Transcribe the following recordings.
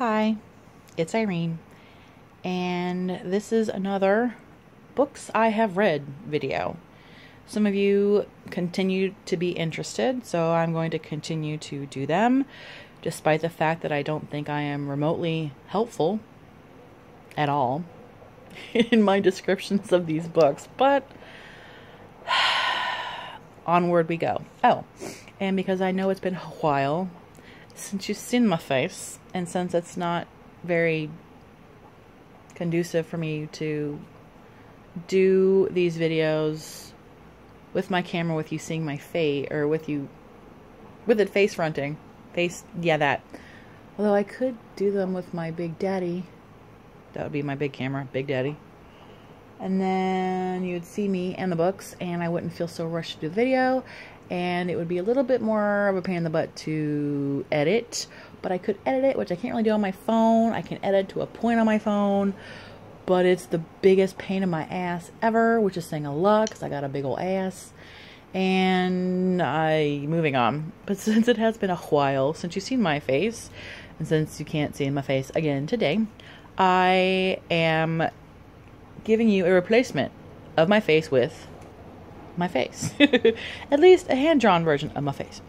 Hi, it's Irene, and this is another books I have read video. Some of you continue to be interested, so I'm going to continue to do them, despite the fact that I don't think I am remotely helpful at all in my descriptions of these books, but onward we go. Oh, and because I know it's been a while since you've seen my face, and since it's not very conducive for me to do these videos with my camera, with you seeing my face, or with it face fronting. That. Although I could do them with my Big Daddy. That would be my big camera, Big Daddy. And then you would see me and the books, and I wouldn't feel so rushed to do the video, and it would be a little bit more of a pain in the butt to edit, but I could edit it, which I can't really do on my phone. I can edit to a point on my phone, but it's the biggest pain in my ass ever, which is saying a lot, because I got a big old ass. And moving on. But since it has been a while since you've seen my face, and since you can't see my face again today, I am giving you a replacement of my face with my face. At least a hand-drawn version of my face.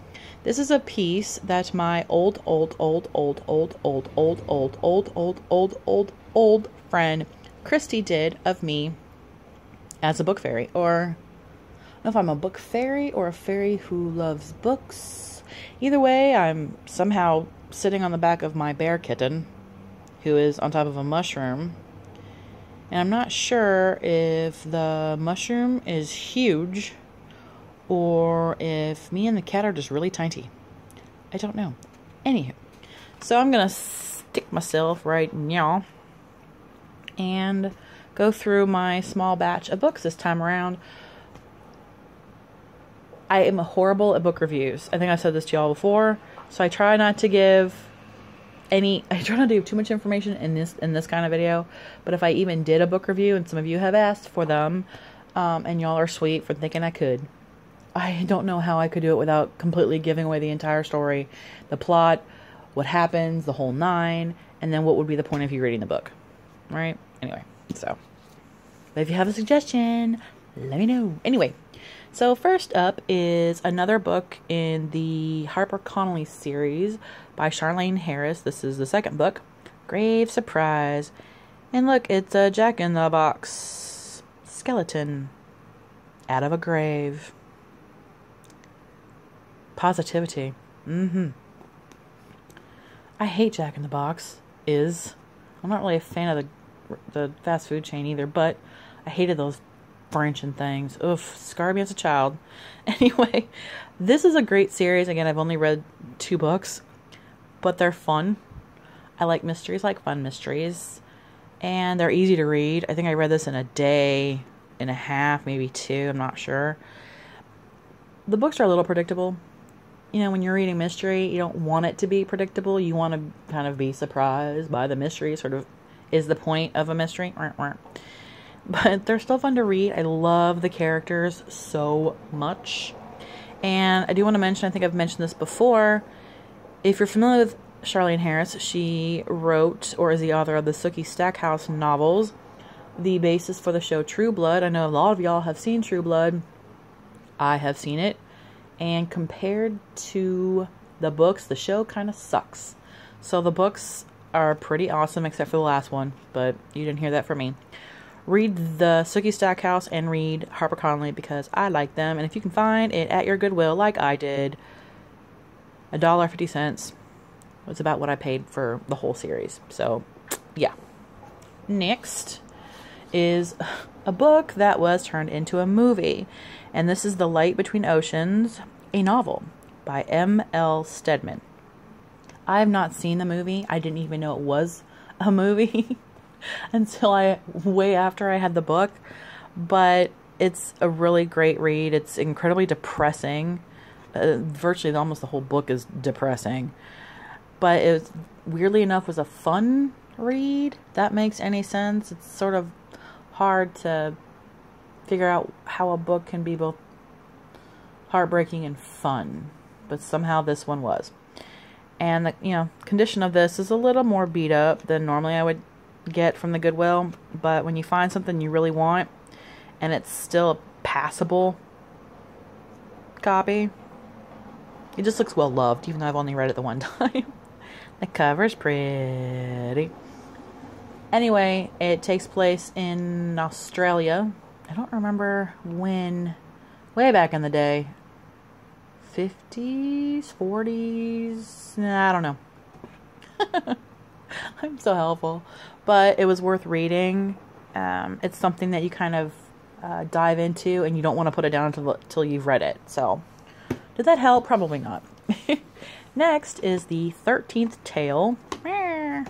This is a piece that my old friend Christy did of me as a book fairy. Or, I don't know if I'm a book fairy or a fairy who loves books. Either way, I'm somehow sitting on the back of my bear kitten, who is on top of a mushroom. And I'm not sure if the mushroom is huge or if me and the cat are just really tiny. I don't know. Anywho, so I'm going to stick myself right now and go through my small batch of books this time around. I am horrible at book reviews. I think I said this to y'all before, so I try not to give I try not to give too much information in this kind of video, but if I even did a book review, and some of you have asked for them, and y'all are sweet for thinking I could, I don't know how I could do it without completely giving away the entire story, the plot, what happens, the whole nine, and then what would be the point of you reading the book, right? Anyway, so, but if you have a suggestion, let me know. Anyway, so first up is another book in the HarperCollins series by Charlaine Harris. This is the second book, Grave Surprise. And look, it's a Jack-in-the-Box skeleton out of a grave. Positivity. I hate Jack-in-the-Box. I'm not really a fan of the fast food chain either, but I hated those branching things. Oof, scarred me as a child. Anyway, this is a great series. Again, I've only read 2 books, but they're fun. I like mysteries, like fun mysteries, and they're easy to read. I think I read this in a day and a half, maybe 2, I'm not sure. The books are a little predictable. You know, when you're reading mystery, you don't want it to be predictable. You want to kind of be surprised by the mystery, sort of is the point of a mystery. But they're still fun to read. I love the characters so much. And I do want to mention, I think I've mentioned this before, if you're familiar with Charlaine Harris, she wrote, or is the author of the Sookie Stackhouse novels, the basis for the show True Blood. I know a lot of y'all have seen True Blood. I have seen it. And compared to the books, the show kind of sucks. So the books are pretty awesome, except for the last one. But you didn't hear that from me. Read the Sookie Stackhouse and read HarperCollins because I like them. And if you can find it at your Goodwill, like I did, $1.50 was about what I paid for the whole series. So, yeah. Next is a book that was turned into a movie. And this is The Light Between Oceans, a novel by M.L. Stedman. I have not seen the movie. I didn't even know it was a movie until way after I had the book. But it's a really great read. It's incredibly depressing. Virtually almost the whole book is depressing. But it was, weirdly enough, was a fun read. If that makes any sense. It's sort of hard to figure out how a book can be both heartbreaking and fun. But somehow this one was. And the, condition of this is a little more beat up than normally I would get from the Goodwill. But when you find something you really want and it's still a passable copy, it just looks well loved, even though I've only read it the one time. The cover's pretty. Anyway, it takes place in Australia. I don't remember when, way back in the day. 50s, 40s, I don't know. I'm so helpful. But it was worth reading. It's something that you kind of dive into, and you don't want to put it down until you've read it. So, did that help? Probably not. Next is the 13th Tale. My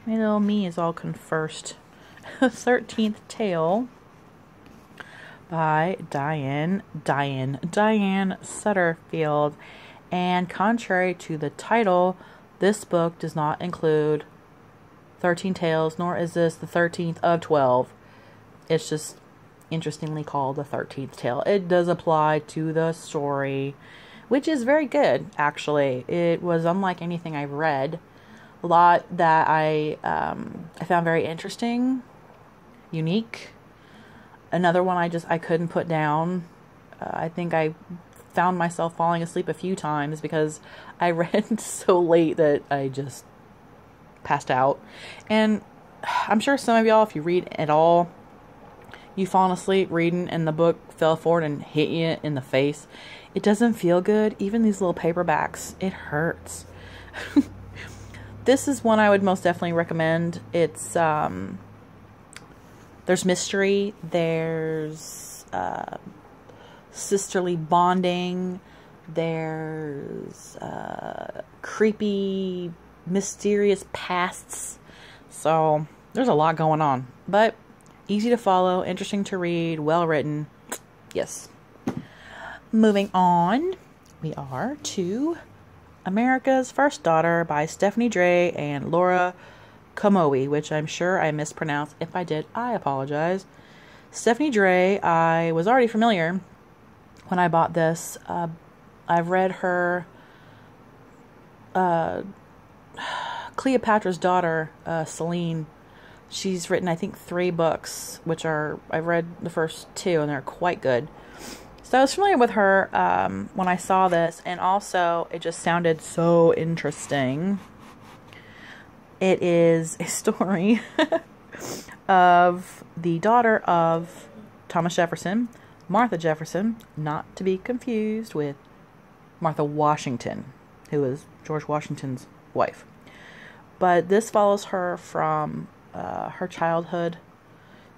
little me is all conversed. 13th Tale by Diane Sutterfield. And contrary to the title, this book does not include 13 tales, nor is this the 13th of 12. It's just interestingly called the 13th Tale. It does apply to the story, which is very good, actually. It was unlike anything I've read. A lot that I found very interesting, unique. Another one I couldn't put down. I think I found myself falling asleep a few times because I read so late that I just passed out. And I'm sure some of y'all, if you read at all, you've fallen asleep reading and the book fell forward and hit you in the face. It doesn't feel good. Even these little paperbacks, it hurts. This is one I would most definitely recommend. It's there's mystery, there's sisterly bonding, there's creepy, mysterious pasts. So there's a lot going on, but easy to follow, interesting to read, well written. Yes. Moving on, we are to America's First Daughter by Stephanie Dray and Laura Kamoe, which I'm sure I mispronounced. If I did, I apologize. Stephanie Dray, I was already familiar when I bought this. I've read her Cleopatra's Daughter, Celine. She's written, I think, 3 books, which I've read the first 2, and they're quite good. So I was familiar with her when I saw this, and also it just sounded so interesting. It is a story of the daughter of Thomas Jefferson, Martha Jefferson, not to be confused with Martha Washington, who was George Washington's wife. But this follows her from her childhood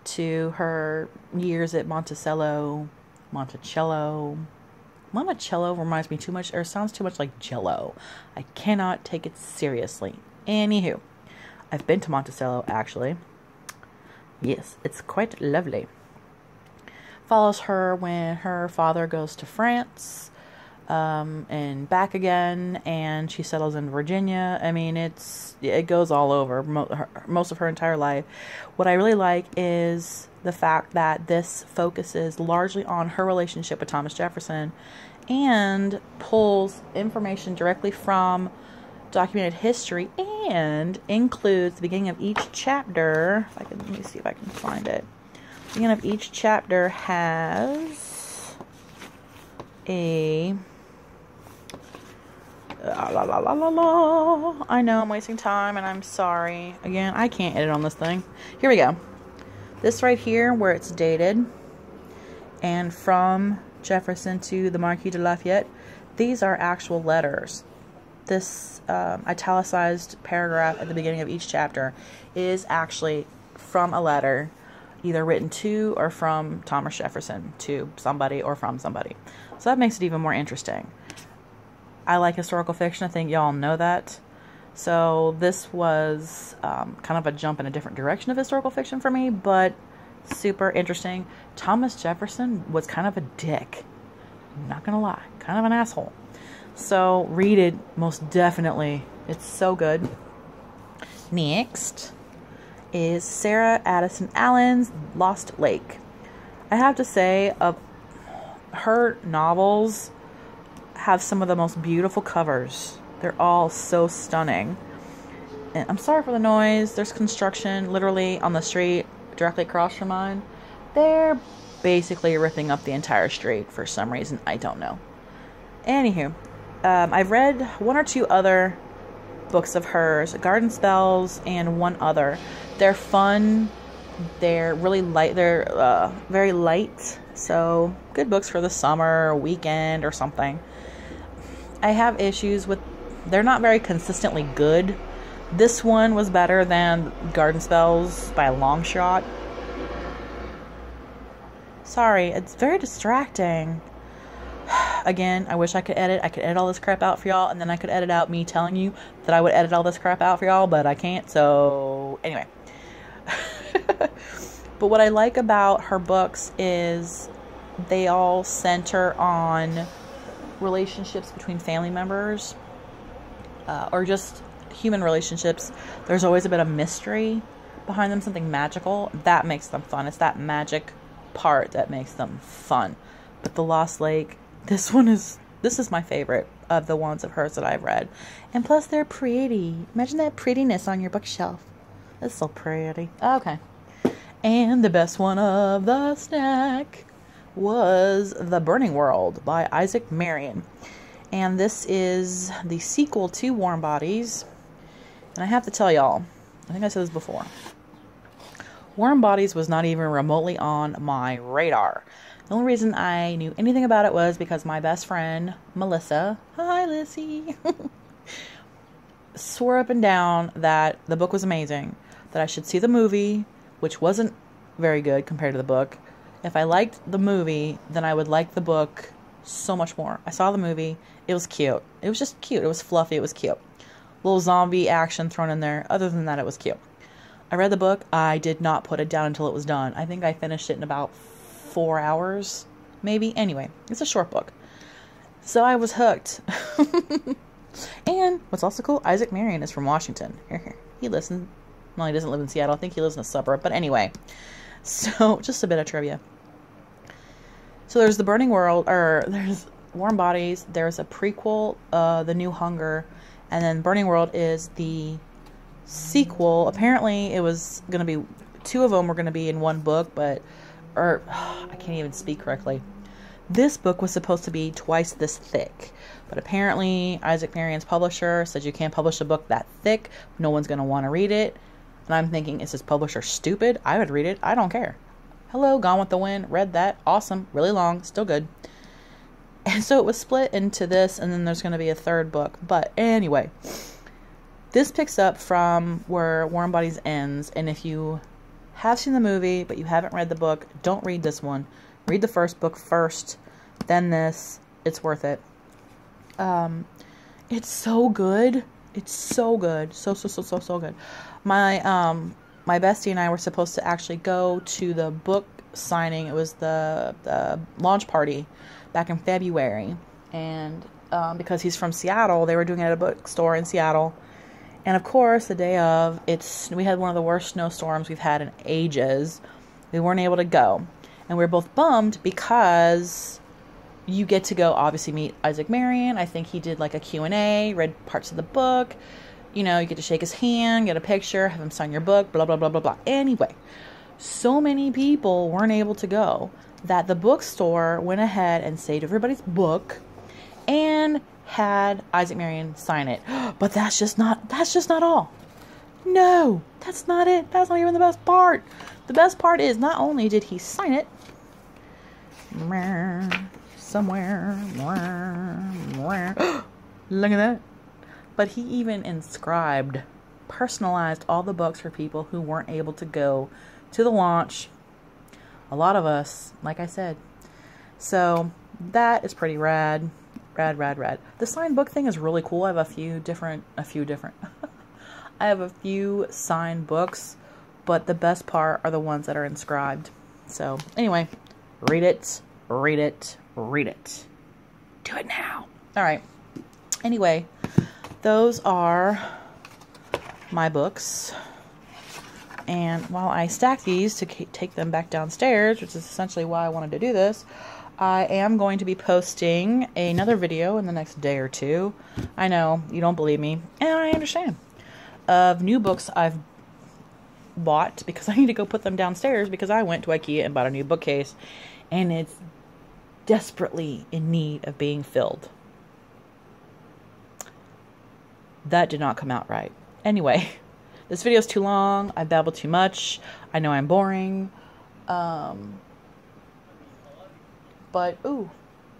to her years at Monticello reminds me too much, or sounds too much like Jello. I cannot take it seriously. Anywho, I've been to Monticello, actually. Yes, it's quite lovely. Follows her when her father goes to France, and back again, and she settles in Virginia. I mean, it goes all over most of her entire life. What I really like is the fact that this focuses largely on her relationship with Thomas Jefferson and pulls information directly from documented history and includes the beginning of each chapter. Let me see if I can find it. The beginning of each chapter has a I know I'm wasting time and I'm sorry. Again, I can't edit on this thing. Here we go. This right here, where it's dated, and from Jefferson to the Marquis de Lafayette, these are actual letters. This italicized paragraph at the beginning of each chapter is actually from a letter, either written to or from Thomas Jefferson to somebody or from somebody. So that makes it even more interesting. I like historical fiction. I think y'all know that. So this was kind of a jump in a different direction of historical fiction for me, but super interesting. Thomas Jefferson was kind of a dick. I'm not gonna lie. Kind of an asshole. So read it, most definitely. It's so good. Next is Sarah Addison Allen's Lost Lake. I have to say, her novels have some of the most beautiful covers They're all so stunning. And I'm sorry for the noise. There's construction literally on the street directly across from mine. They're basically ripping up the entire street for some reason. I don't know. Anywho, I've read one or two other books of hers, Garden Spells and one other. They're fun. They're really light. They're very light. So good books for the summer, weekend, or something. I have issues with, they're not very consistently good. This one was better than Garden Spells by a long shot. Sorry, it's very distracting. Again, I wish I could edit. I could edit all this crap out for y'all, and then I could edit out me telling you that I would edit all this crap out for y'all, but I can't, so anyway. But what I like about her books is they all center on relationships between family members, or just human relationships. There's always a bit of mystery behind them, something magical. That makes them fun. It's that magic part that makes them fun. But The Lost Lake, this is my favorite of the ones of hers that I've read. And plus they're pretty. Imagine that prettiness on your bookshelf. That's so pretty. Okay. And the best one of the stack was The Burning World by Isaac Marion. And this is the sequel to Warm Bodies. And I have to tell y'all, I think I said this before, Warm Bodies was not even remotely on my radar. The only reason I knew anything about it was because my best friend, Melissa, hi Lissy, swore up and down that the book was amazing, that I should see the movie, which wasn't very good compared to the book. If I liked the movie, then I would like the book so much more. I saw the movie. It was cute. It was just cute. It was fluffy. It was cute. Little zombie action thrown in there. Other than that, it was cute. I read the book. I did not put it down until it was done. I think I finished it in about 4 hours, maybe. Anyway, it's a short book. So I was hooked. And what's also cool, Isaac Marion is from Washington. He listens. Well, he doesn't live in Seattle. I think he lives in a suburb. But anyway, so just a bit of trivia. So there's The Burning World, or there's Warm Bodies. There's a prequel, The New Hunger. And then Burning World is the sequel. Apparently it was going to be, two of them were going to be in one book, but, or I can't even speak correctly. This book was supposed to be twice this thick, but apparently Isaac Marion's publisher said you can't publish a book that thick. No one's going to want to read it. And I'm thinking, is this publisher stupid? I would read it. I don't care. Hello, Gone with the Wind. Read that. Awesome. Really long. Still good. And so it was split into this, and then there's going to be a third book. But anyway, this picks up from where Warm Bodies ends. And if you have seen the movie, but you haven't read the book, don't read this one. Read the first book first, then this. It's worth it. It's so good. It's so good. So good. My bestie and I were supposed to actually go to the book signing. It was the launch party back in February. And because he's from Seattle, they were doing it at a bookstore in Seattle. And of course, the day of, we had one of the worst snowstorms we've had in ages. We weren't able to go. And we were both bummed because you get to go, obviously, meet Isaac Marion. I think he did like a Q&A, read parts of the book. You know, you get to shake his hand, get a picture, have him sign your book, blah, blah, blah, blah, blah. Anyway, so many people weren't able to go that the bookstore went ahead and saved everybody's book and had Isaac Marion sign it. But that's just not all. No, that's not it. That's not even the best part. The best part is not only did he sign it somewhere, look at that, but he even inscribed, personalized all the books for people who weren't able to go to the launch. A lot of us, like I said. So that is pretty rad. Rad. The signed book thing is really cool. I have a few different I have a few signed books, but the best part are the ones that are inscribed. So anyway, read it. Do it now. All right. Anyway, those are my books. And while I stack these to take them back downstairs, which is essentially why I wanted to do this, I am going to be posting another video in the next day or two. I know, you don't believe me, and I understand. Of new books I've bought because I need to go put them downstairs because I went to IKEA and bought a new bookcase and it's desperately in need of being filled. That did not come out right. Anyway, this video is too long. I babbled too much. I know I'm boring. But, ooh,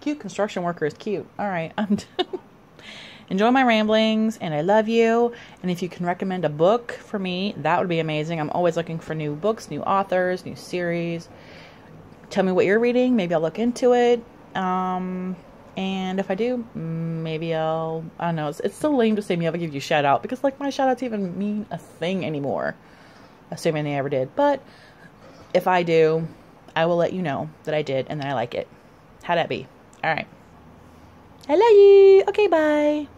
cute construction worker is cute. All right, I'm done. Enjoy my ramblings, and I love you. And if you can recommend a book for me, that would be amazing. I'm always looking for new books, new authors, new series. Tell me what you're reading. Maybe I'll look into it. And if I do, maybe I don't know. It's so lame to say maybe I'll give you a shout out because like my shout outs even mean a thing anymore. Assuming they ever did. But if I do, I will let you know that I did and that I like it. How'd that be? All right. I love you. Okay, bye.